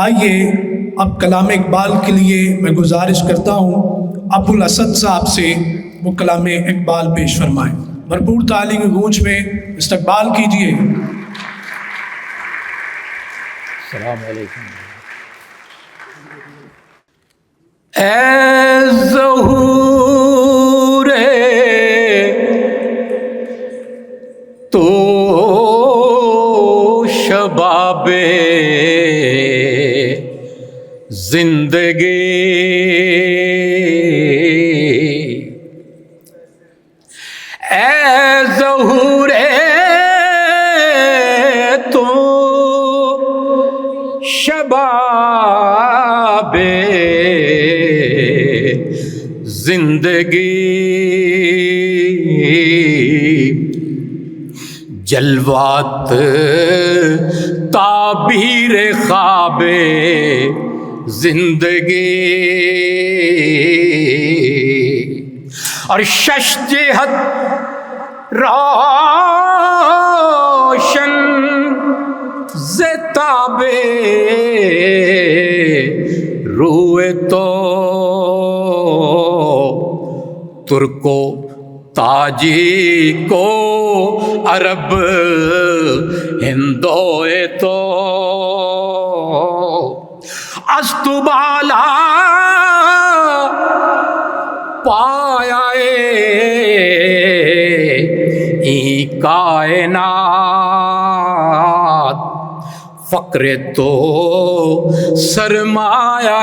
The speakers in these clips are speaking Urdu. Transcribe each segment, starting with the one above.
آئیے اب کلام اقبال کے لیے میں گزارش کرتا ہوں ابو الاسد صاحب سے وہ کلام اقبال پیش فرمائیں۔ بھرپور تالی کی گونج میں استقبال کیجیے۔ السلام علیکم۔ اے ظہور تو شباب زندگی، اے ظہور تو شباب زندگی، جلوات تعبیر خواب زندگی، اور شش جہت روشن زتاب روئے تو ترکو تاجی کو عرب ہندوئے تو است بالا پایا ای کائنات، فقر تو سرمایہ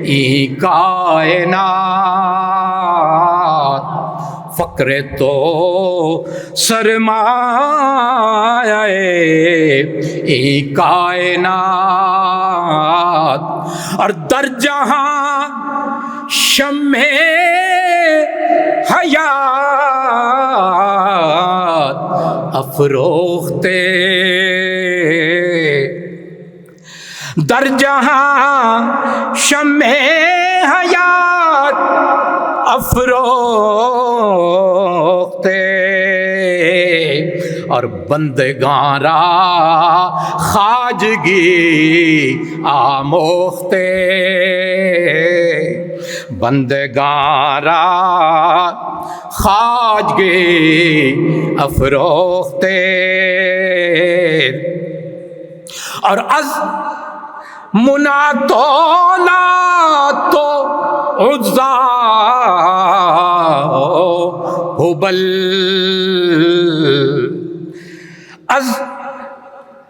ای کائنات، فقر تو سرمایہ ای کائنات، اور در جہاں شمع حیات افروختے، در جہاں شمع حیات افروختے، اور بندگان را خواجگی آموختے، بندگان را خواجگی افروختے، اور از مناتولات و عزا حبل، از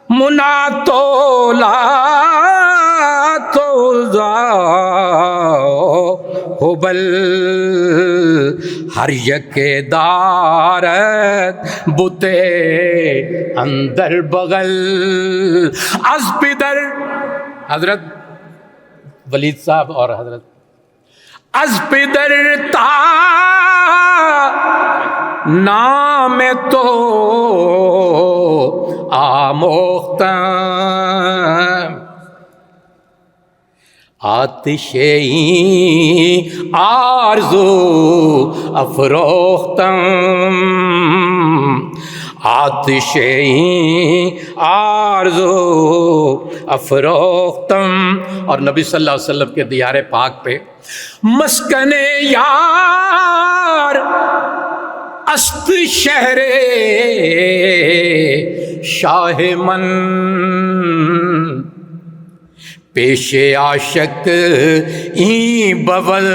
مناتولات و عزا حبل، ہر یک دارت بتے اندر بغل، از پدر حضرت ولید صاحب اور حضرت از پدر تا نام تو آموختم، آتشیں آرزو افروختم، آتشیں آرزو افروختم، اور نبی صلی اللہ علیہ وسلم کے دیار پاک پہ مسکن یار است شہر شاہ من، پیش عاشق این بول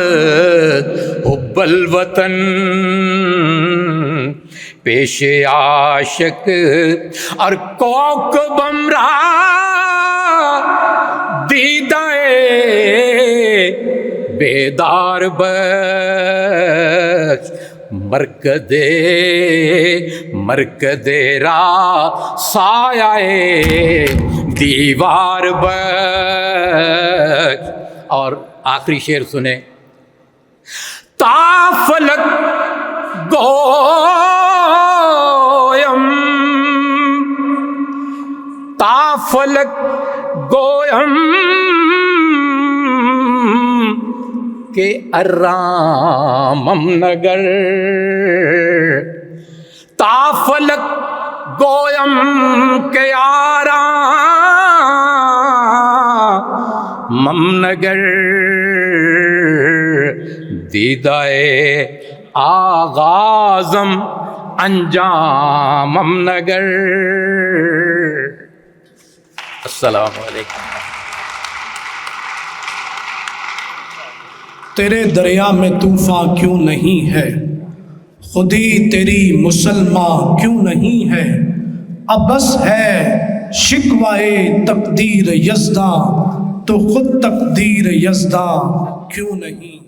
حب الوطن، پیش عاشق اور کوکبم را دیدائے بیدار بخش، مرکدے را سایہ دیوار بخش، اور آخری شعر سنیں، تا فلک گویم، تا فلک گویم کہ ارامم نگر، تا فلک گویم کہ آرام ممنگر دیدائے آغازم انجامم نگر. السلام علیکم. تیرے دریا میں طوفان کیوں نہیں ہے، خودی تیری مسلمان کیوں نہیں ہے، اب بس ہے شکوائے تقدیر یزداں تو خود تقدیر یزداں کیوں نہیں.